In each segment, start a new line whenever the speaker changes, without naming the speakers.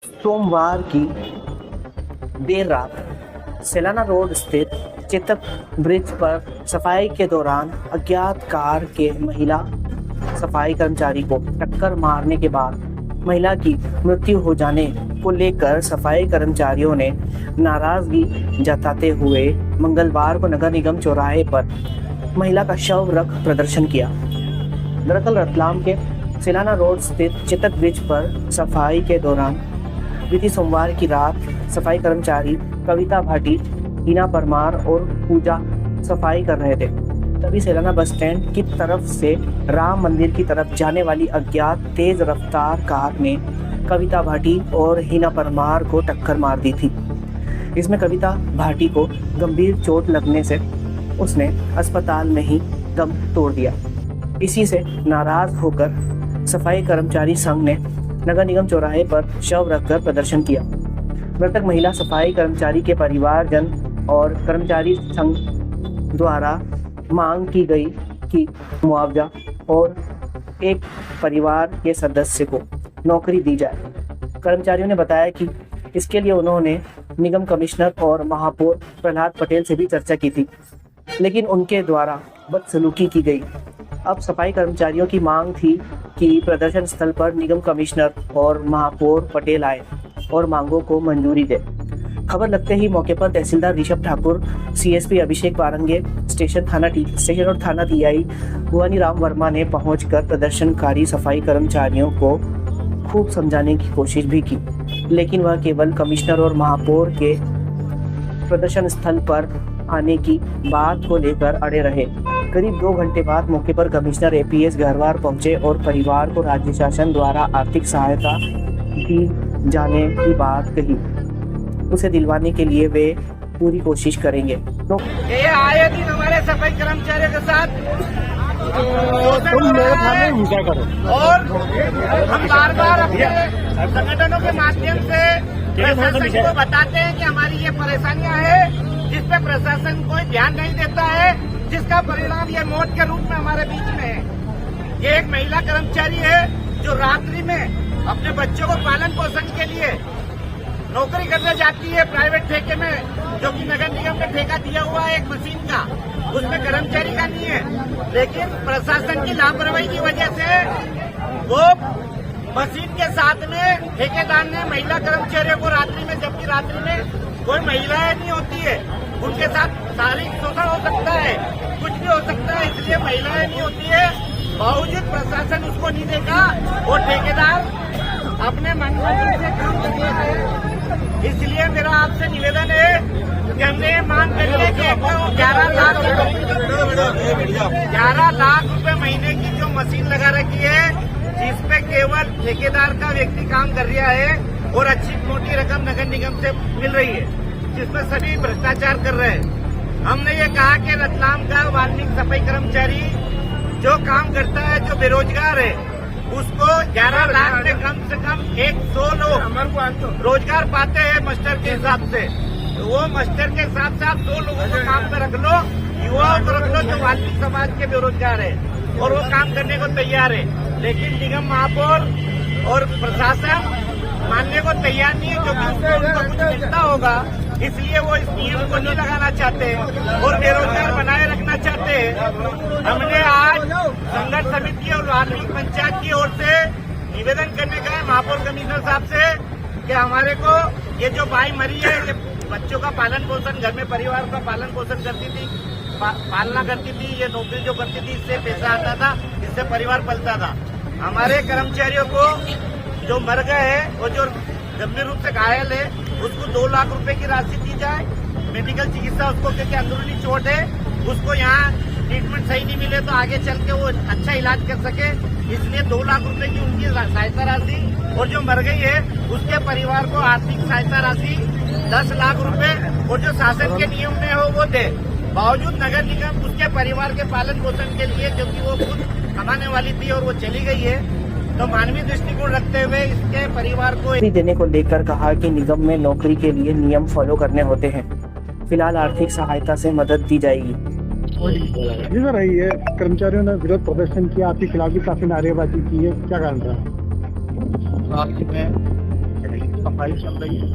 सोमवार की देर रात सेलाना रोड स्थित चेतक ब्रिज पर सफाई के दौरान अज्ञात कार के महिला सफाई कर्मचारी को टक्कर मारने के बाद महिला की मृत्यु हो जाने को लेकर सफाई कर्मचारियों ने नाराजगी जताते हुए मंगलवार को नगर निगम चौराहे पर महिला का शव रख प्रदर्शन किया। दरअसल रतलाम के सेलाना रोड स्थित चेतक ब्रिज पर सफाई के दौरान बीती सोमवार की रात सफाई कर्मचारी कविता भाटी, हिना परमार और पूजा सफाई कर रहे थे। तभी सेलाना बस स्टैंड की तरफ से राम मंदिर की तरफ जाने वाली अज्ञात तेज रफ्तार कार ने कविता भाटी और हिना परमार को टक्कर मार दी थी। इसमें कविता भाटी को गंभीर चोट लगने से उसने अस्पताल में ही दम तोड़ दिया। इसी से नाराज होकर सफाई कर्मचारी संघ ने नगर निगम चौराहे पर शव रखकर प्रदर्शन किया। मृतक महिला सफाई कर्मचारी के परिवारजन और कर्मचारी संघ द्वारा मांग की गई कि मुआवजा और एक परिवार के सदस्य को नौकरी दी जाए। कर्मचारियों ने बताया कि इसके लिए उन्होंने निगम कमिश्नर और महापौर प्रहलाद पटेल से भी चर्चा की थी, लेकिन उनके द्वारा बदसलूकी की गई। अब सफाई कर्मचारियों की मांग थी कि प्रदर्शन स्थल पर निगम कमिश्नर और महापौर पटेल आए और मांगों को मंजूरी दे। खबर लगते ही मौके पर तहसीलदार ऋषभ ठाकुर, सीएसपी अभिषेक पारंगे, स्टेशन और थाना टीआई भुवानी राम वर्मा ने पहुंचकर प्रदर्शनकारी सफाई कर्मचारियों को खूब समझाने की कोशिश भी की, लेकिन वह केवल कमिश्नर और महापौर के प्रदर्शन स्थल पर आने की बात को लेकर अड़े रहे। करीब 2 घंटे बाद मौके पर कमिश्नर एपीएस गहरवार पहुंचे और परिवार को राज्य शासन द्वारा आर्थिक सहायता दी जाने की बात कही। उसे दिलवाने के लिए वे पूरी कोशिश करेंगे। तो
ये आए दिन हमारे सफाई कर्मचारियों के साथ और हम बार अपने संगठनों के माध्यम से प्रशासन को बताते हैं कि हमारी ये परेशानियां हैं, जिस पे प्रशासन कोई ध्यान नहीं देता है, जिसका परिणाम ये मौत के रूप में हमारे बीच में है। ये एक महिला कर्मचारी है जो रात्रि में अपने बच्चों को पालन पोषण के लिए नौकरी करने जाती है प्राइवेट ठेके में, जो कि नगर निगम ने ठेका दिया हुआ है एक मशीन का, उसमें कर्मचारी का नहीं है। लेकिन प्रशासन की लापरवाही की वजह से वो मशीन के साथ में ठेकेदार ने महिला कर्मचारियों को रात्रि में, जबकि रात्रि में कोई महिलाएं नहीं होती है, उनके साथ शारीरिक शोषण हो सकता है, कुछ भी हो सकता है, इसलिए महिलाएं नहीं होती है। बावजूद प्रशासन उसको नहीं देगा, वो ठेकेदार अपने मनमानी से काम कर रहे हैं। इसलिए मेरा आपसे निवेदन है कि हमने ये मांग करी है कि 11 लाख रुपए महीने की जो मशीन लगा रखी है, जिसपे केवल ठेकेदार का व्यक्ति काम कर रहा है और अच्छी मोटी रकम नगर निगम से मिल रही है, जिसमें सभी भ्रष्टाचार कर रहे हैं। हमने ये कहा कि रतलाम का वाल्मीकि सफाई कर्मचारी जो काम करता है, जो बेरोजगार है, उसको 11 लाख में कम से कम 100 लोग रोजगार पाते हैं मास्टर के हिसाब से। तो वो मास्टर के साथ साथ 2 लोगों को काम पे रख लो, युवाओं को रख लो जो वाल्मीकि समाज के बेरोजगार है और वो काम करने को तैयार है। लेकिन निगम, महापौर और प्रशासन मानने को तैयार नहीं है, क्योंकि उनको कुछ मिलता होगा, इसलिए वो इस नियम को नहीं लगाना चाहते और बेरोजगार बनाए रखना चाहते हैं। हमने आज संघर्ष समिति और वाल्मीकि पंचायत की ओर से निवेदन करने का है महापौर कमिश्नर साहब से कि हमारे को ये जो बाई मरी है, ये बच्चों का पालन पोषण, घर में परिवार का पालन पोषण करती थी, पालना करती थी, ये नौकरी जो करती थी, इससे पैसा आता था, इससे परिवार पलता था। हमारे कर्मचारियों को जो मर गए हैं और जो गंभीर रूप से घायल है, उसको 2 लाख रुपए की राशि दी जाए। मेडिकल चिकित्सा उसको, क्योंकि अंदरूनी चोट है, उसको यहाँ ट्रीटमेंट सही नहीं मिले तो आगे चल के वो अच्छा इलाज कर सके, इसलिए 2 लाख रुपए की उनकी सहायता राशि, और जो मर गई है उसके परिवार को आर्थिक सहायता राशि 10 लाख रुपए, और जो शासन के नियम में हो वो दे। बावजूद नगर निगम उसके परिवार के पालन पोषण के लिए, क्योंकि वो खुद कमाने वाली थी और वो चली गई है, तो मानवीय दृष्टिकोण रखते हुए इसके परिवार को
देने को लेकर कहा कि निगम में नौकरी के लिए नियम फॉलो करने होते हैं। फिलहाल आर्थिक सहायता से मदद दी जाएगी।
जी सर, ये कर्मचारियों ने विरोध प्रदर्शन किया, आपके खिलाफ भी काफी नारेबाजी की है, क्या कारण रहा?
रात्रि में
सफाई चल रही है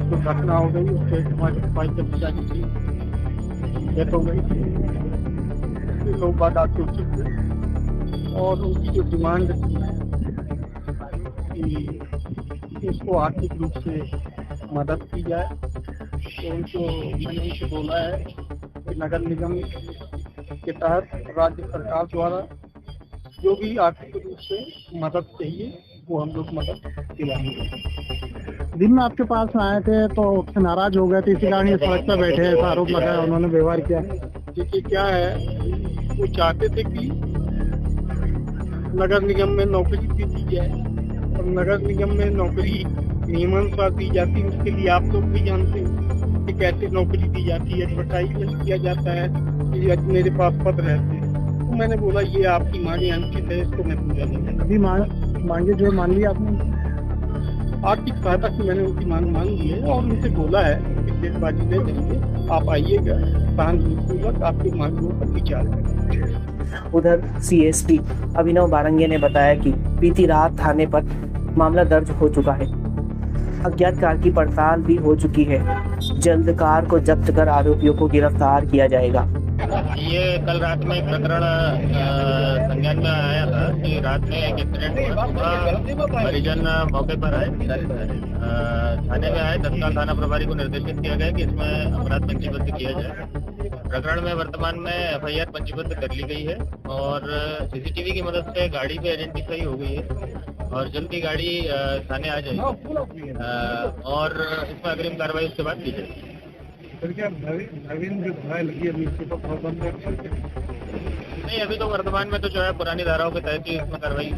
जो घटना हो गई उससे हमारी सफाई कर्मचारी की डेथ हो गई। लोग बात आते उचित और उनकी जो डिमांड है कि उसको आर्थिक रूप से मदद की जाए, तो उनको मैंने उनसे बोला है कि नगर निगम के तहत राज्य सरकार द्वारा जो भी आर्थिक रूप से मदद चाहिए वो हम लोग मदद दिलाएंगे। दिन में आपके पास आए थे तो उससे नाराज हो गए थे, इसी कारण ये सड़क पर बैठे हैं, ऐसा आरोप लगाया उन्होंने व्यवहार किया। देखिए क्या है, वो चाहते थे कि नगर निगम में नौकरी भी दी जाए और नगर निगम में नौकरी नियमानुसार दी जाती है। उसके लिए आप लोग भी जानते हैं कि कैसे नौकरी दी जाती है, एडवर्टाइजमेंट किया जाता है कि आज मेरे पास पद रहते हैं। तो मैंने बोला ये आपकी मांगे अनुचित है, इसको मैं पूरा नहीं करूँगा। अभी मांगे जो मान लिया आपने, आर्थिक सहायता की मैंने उनकी मांग ली है और उनसे बोला है कि जल्दबाजी नहीं करेंगे, आप आइएगा, सहानुभूतिपूर्वक आपकी मांगों पर विचार करेंगे।
उधर सीएसपी अभिनव बारंगे ने बताया कि बीती रात थाने पर मामला दर्ज हो चुका है, अज्ञात कार की पड़ताल भी हो चुकी है, जल्द कार को जब्त कर आरोपियों को गिरफ्तार किया जाएगा।
ये कल रात में एक प्रकरण संज्ञान में आया था कि रात में एक एक्सीडेंट हुआ। परिजन मौके पर आए, थाने में आए। तत्काल थाना प्रभारी को निर्देशित किया गया कि इसमें अपराध पंजीबद्ध किया जाए। प्रकरण में वर्तमान में एफआईआर पंजीबद्ध कर ली गई है और सीसीटीवी की मदद से गाड़ी भी आइडेंटिफाई हो गई है और जल्द ही गाड़ी थाने आ जाएगी और इसमें अग्रिम कार्रवाई उसके बाद की जाएगी।
नवीन जो धारा लगी है इसके ऊपर बंद
नहीं, अभी तो वर्तमान में तो जो है पुरानी धाराओं के तहत ही इसमें कार्रवाई।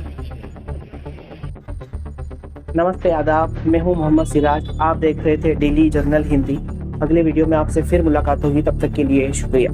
नमस्ते, आदाब, मैं हूं मोहम्मद सिराज। आप देख रहे थे डेली जर्नल हिंदी। अगले वीडियो में आपसे फिर मुलाकात होगी, तब तक के लिए शुक्रिया।